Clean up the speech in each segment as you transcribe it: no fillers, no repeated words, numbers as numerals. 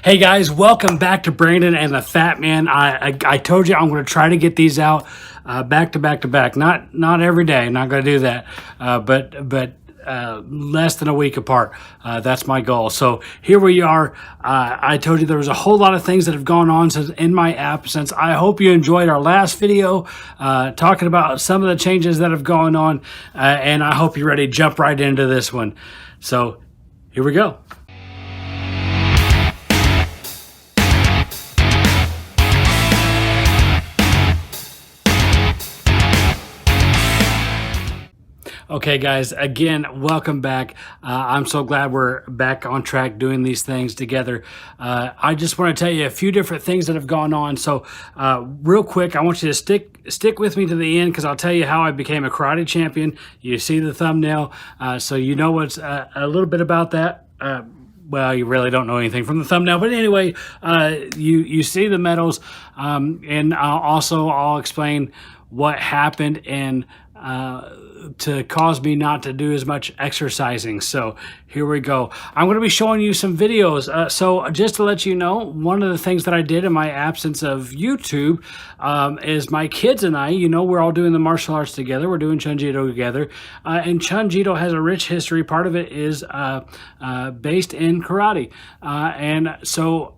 Hey guys, welcome back to Brandon and the Fat Man. I told you I'm going to try to get these out back to back to back. Not every day. Not going to do that, but less than a week apart. That's my goal. So here we are. I told you there was a whole lot of things that have gone on since in my absence. I hope you enjoyed our last video talking about some of the changes that have gone on, and I hope you're ready to jump right into this one. So here we go. Okay, guys, again, welcome back. I'm so glad we're back on track doing these things together. I just want to tell you a few different things that have gone on. So real quick, I want you to stick with me to the end because I'll tell you how I became a karate champion. You see the thumbnail, so you know what's a little bit about that. Well, you really don't know anything from the thumbnail, but anyway, you see the medals, and I'll explain what happened and to cause me not to do as much exercising. So here we go. I'm going to be showing you some videos. So just to let you know, one of the things that I did in my absence of YouTube is my kids and I, we're all doing the martial arts together. We're doing Chun-Jito together. And Chun-Jito has a rich history. Part of it is based in karate. And so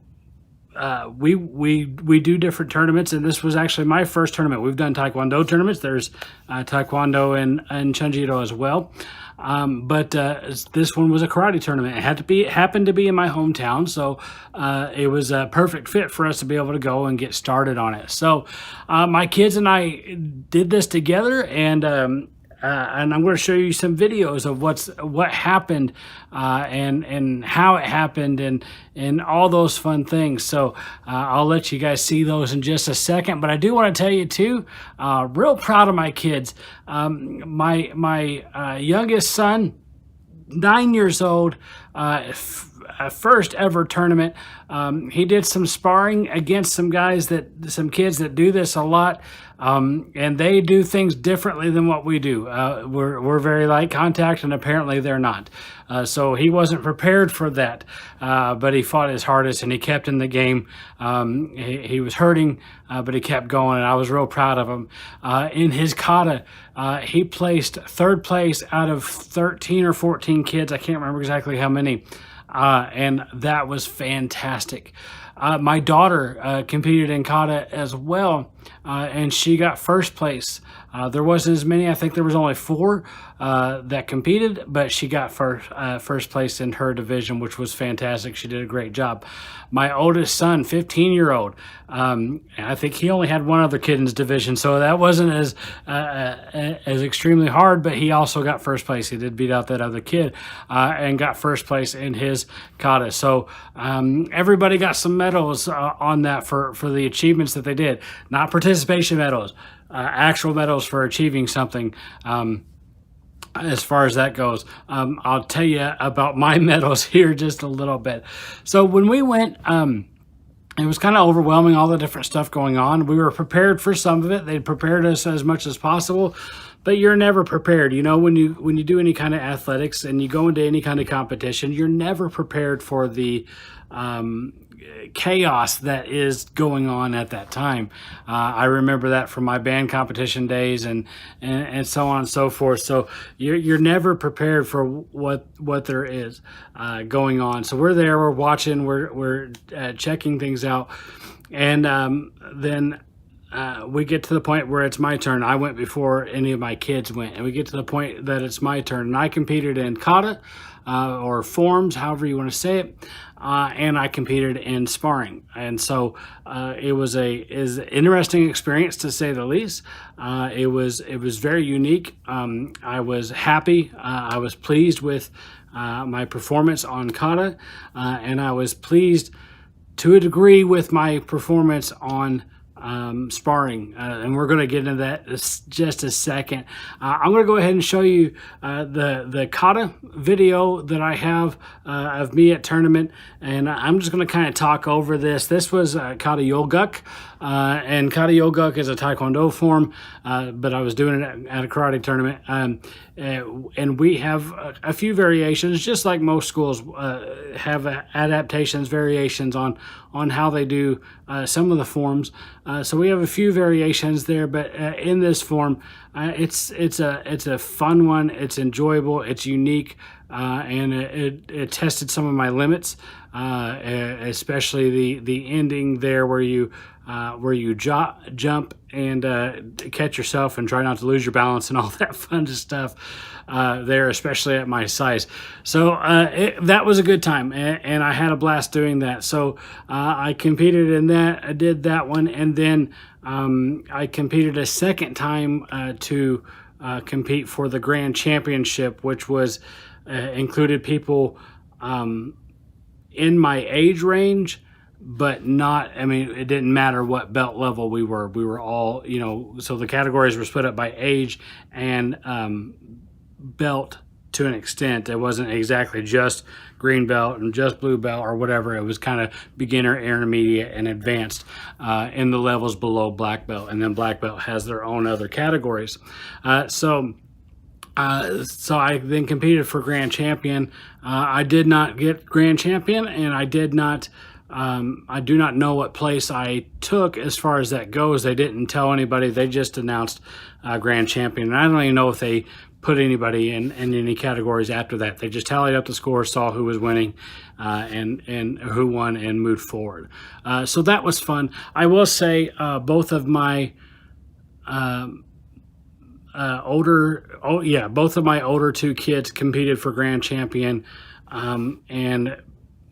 we do different tournaments, and this was actually my first tournament. We've done Taekwondo tournaments. There's Taekwondo and Chun-Jito as well. But this one was a karate tournament. It happened to be in my hometown, so it was a perfect fit for us to be able to go and get started on it. So my kids and I did this together, and I'm going to show you some videos of what happened and how it happened and all those fun things. So I'll let you guys see those in just a second. But I do want to tell you too, real proud of my kids. My youngest son, 9 years old, first ever tournament. He did some sparring against some kids that do this a lot. And they do things differently than what we do. We're very light contact, and apparently they're not. So he wasn't prepared for that, but he fought his hardest and he kept in the game. He was hurting, but he kept going, and I was real proud of him. In his kata, he placed third place out of 13 or 14 kids. I can't remember exactly how many. And that was fantastic. My daughter competed in kata as well, and she got first place. There wasn't as many. I think there was only 4 that competed, but she got first place in her division, which was fantastic. She did a great job. My oldest son, 15-year-old, I think he only had one other kid in his division, so that wasn't as extremely hard, but he also got first place. He did beat out that other kid and got first place in his kata. So everybody got some medals on that for the achievements that they did. Not participation medals, actual medals for achieving something. As far as that goes, I'll tell you about my medals here just a little bit. So when we went, it was kind of overwhelming, all the different stuff going on. We were prepared for some of it. They prepared us as much as possible, but you're never prepared. When you do any kind of athletics and you go into any kind of competition, you're never prepared for the chaos that is going on at that time. I remember that from my band competition days and so on and so forth. So you're never prepared for what there is going on. So we're there, we're watching, we're checking things out, and then we get to the point where it's my turn. I went before any of my kids went, and we get to the point that it's my turn. And I competed in kata or forms, however you want to say it. And I competed in sparring, and so it was an interesting experience, to say the least. It was very unique. I was happy. I was pleased with my performance on kata, and I was pleased to a degree with my performance on sparring, and we're going to get into that in just a second. I'm going to go ahead and show you the kata video that I have of me at tournament, and I'm just going to kind of talk over this. This was kata yoguk, and kata yoguk is a taekwondo form, but I was doing it at a karate tournament, and we have a few variations, just like most schools have adaptations, variations on how they do some of the forms. So we have a few variations there, but in this form, it's a fun one. It's enjoyable. It's unique, and it tested some of my limits, especially the ending there where you jump and catch yourself and try not to lose your balance and all that fun stuff there, especially at my size. So that was a good time, and I had a blast doing that. So I competed in that. I did that one, and then I competed a second time to compete for the Grand Championship, which was included people in my age range, but not, I mean, it didn't matter what belt level we were all, so the categories were split up by age and belt to an extent. It wasn't exactly just green belt and just blue belt or whatever. It was kind of beginner, intermediate, and advanced in the levels below black belt, and then black belt has their own other categories. So I then competed for Grand Champion. I did not get Grand Champion, and I do not know what place I took as far as that goes. They didn't tell anybody. They just announced Grand Champion. And I don't even know if they put anybody in any categories after that. They just tallied up the scores, saw who was winning, and who won, and moved forward. So that was fun. I will say both of my both of my older two kids competed for Grand Champion, and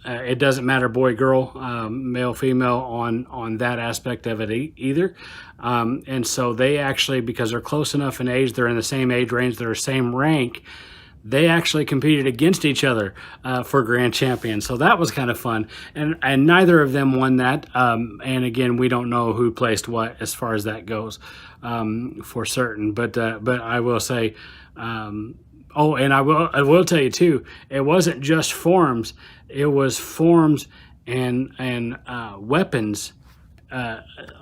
it doesn't matter boy, girl, male, female on that aspect of it either. And so they actually, because they're close enough in age, they're in the same age range, they're the same rank, they actually competed against each other for Grand Champion. So that was kind of fun. And neither of them won that. And again, we don't know who placed what as far as that goes for certain. But I will say, and I will tell you too, it wasn't just forms. It was forms and weapons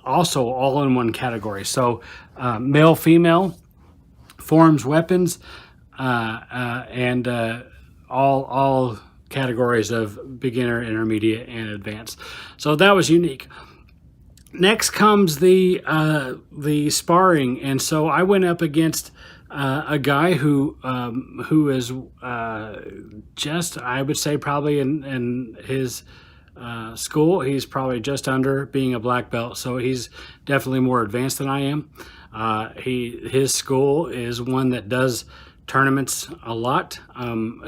also all in one category. So male, female, forms, weapons, and all categories of beginner, intermediate, and advanced. So that was unique. Next comes the sparring, and so I went up against a guy who is just, I would say, probably in his school, he's probably just under being a black belt, so he's definitely more advanced than I am. His school is one that does tournaments a lot,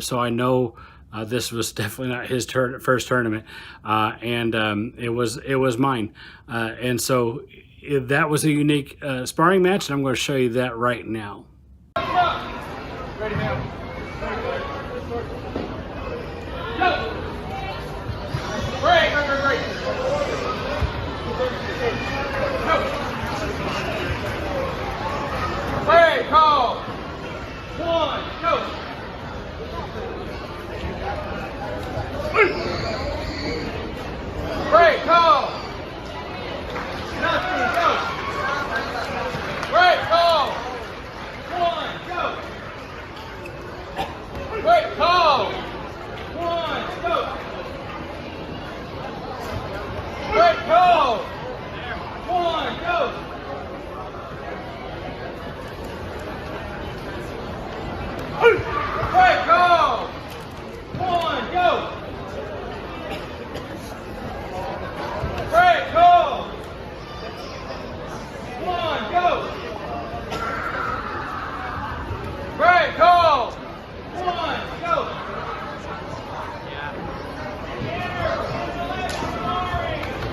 so I know this was definitely not his first tournament, and it was mine, and so that was a unique sparring match, and I'm going to show you that right now. Ready, man. Go! Break! Go! Break! Call! 1, go! Break! Call! Nothing, go! Break! Call! 1, go! Break! Call! 1, go! Break! Call! 1, go! Break! Call! 1, go! Break! Call! 1, go! Break! Call! 1, go!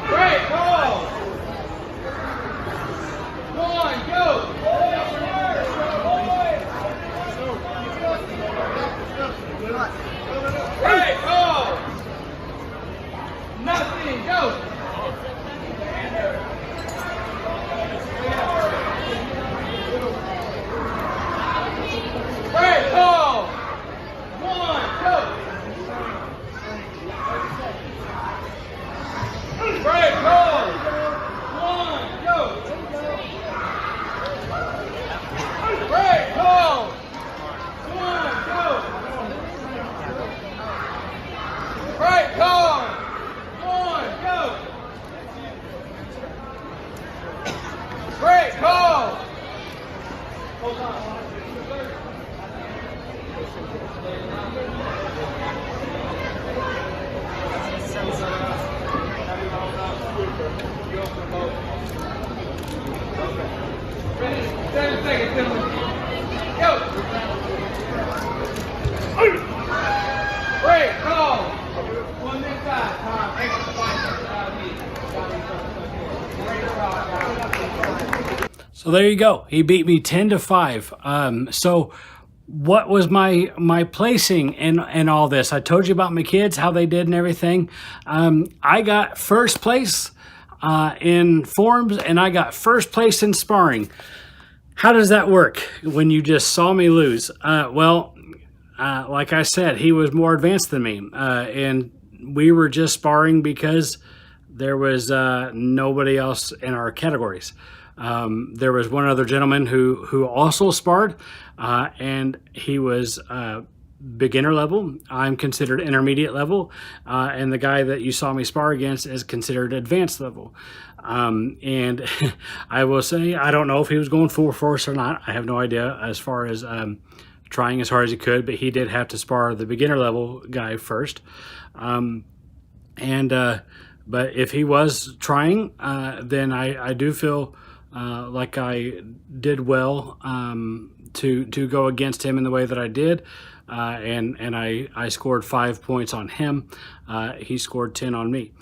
Break! Call! 1, go! Break! Call! Nothing, go! go for both. Okay. Ready? 7 seconds, gentlemen. Go! Break, call. One this side. Time. Extra fight. So there you go. He beat me 10-5. So what was my placing in all this? I told you about my kids, how they did and everything. I got first place in forms, and I got first place in sparring. How does that work when you just saw me lose? Like I said, he was more advanced than me, and we were just sparring because there was nobody else in our categories. There was one other gentleman who also sparred, and he was beginner level. I'm considered intermediate level, and the guy that you saw me spar against is considered advanced level. And I will say, I don't know if he was going full force or not. I have no idea as far as trying as hard as he could, but he did have to spar the beginner level guy first. But if he was trying, then I do feel like I did well to go against him in the way that I did, and I scored 5 points on him. He scored 10 on me.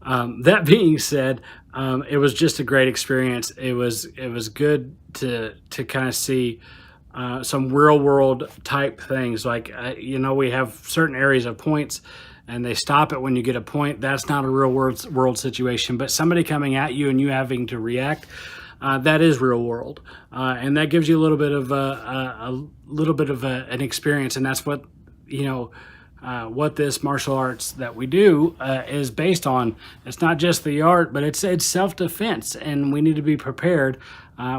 That being said, it was just a great experience. It was good to kind of see some real world type things. Like we have certain areas of points, and they stop it when you get a point. That's not a real world situation, but somebody coming at you and you having to react, that is real world, and that gives you a little bit of an experience, and that's what what this martial arts that we do is based on. It's not just the art, but it's self-defense, and we need to be prepared.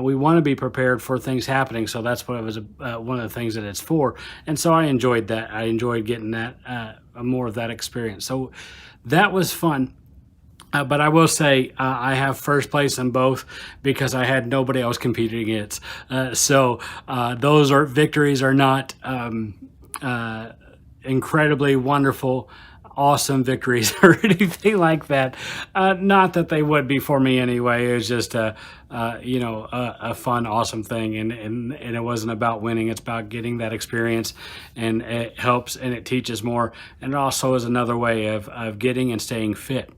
We want to be prepared for things happening, so that's what it was. One of the things that it's for, and so I enjoyed that. I enjoyed getting that more of that experience. So that was fun. But I will say I have first place in both because I had nobody else competing against. So those victories are not incredibly wonderful, awesome victories or anything like that. Not that they would be for me anyway. It was just a fun, awesome thing, and it wasn't about winning. It's about getting that experience, and it helps and it teaches more, and it also is another way of getting and staying fit.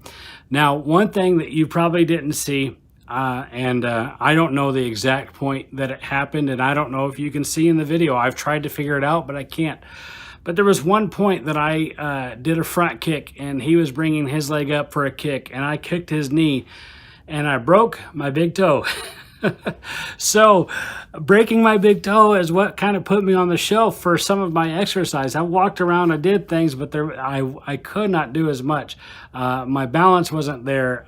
Now, one thing that you probably didn't see, and I don't know the exact point that it happened, and I don't know if you can see in the video. I've tried to figure it out, but I can't. But there was one point that I did a front kick, and he was bringing his leg up for a kick, and I kicked his knee, and I broke my big toe. So breaking my big toe is what kind of put me on the shelf for some of my exercise. I walked around, I did things, but I could not do as much. My balance wasn't there.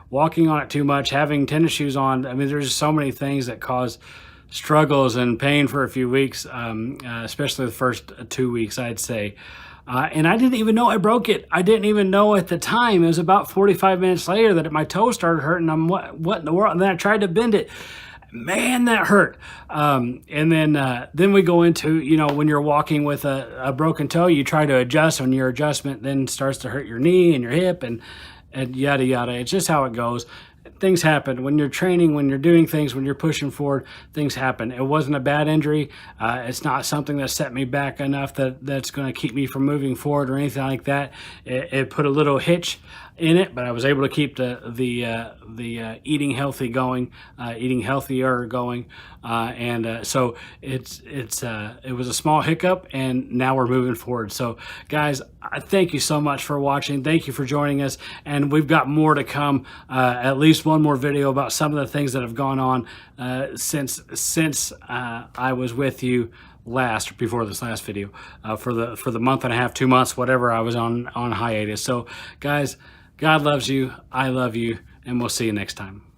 Walking on it too much, having tennis shoes on. I mean, there's just so many things that cause struggles and pain for a few weeks, especially the first 2 weeks, I'd say. And I didn't even know I broke it. I didn't even know at the time. It was about 45 minutes later that my toe started hurting. I'm what in the world? And then I tried to bend it. Man, that hurt. And then we go into, when you're walking with a broken toe, you try to adjust, and your adjustment then starts to hurt your knee and your hip and yada, yada. It's just how it goes. Things happen when you're training, when you're doing things, when you're pushing forward, things happen. It wasn't a bad injury. It's not something that set me back enough that's going to keep me from moving forward or anything like that. It put a little hitch in it, but I was able to keep the eating healthy going, eating healthier going, so it was a small hiccup, and now we're moving forward. So guys, I thank you so much for watching. Thank you for joining us, and we've got more to come. At least one more video about some of the things that have gone on since I was with you before this last video, for the month and a half, 2 months, whatever I was on hiatus. So guys, God loves you, I love you, and we'll see you next time.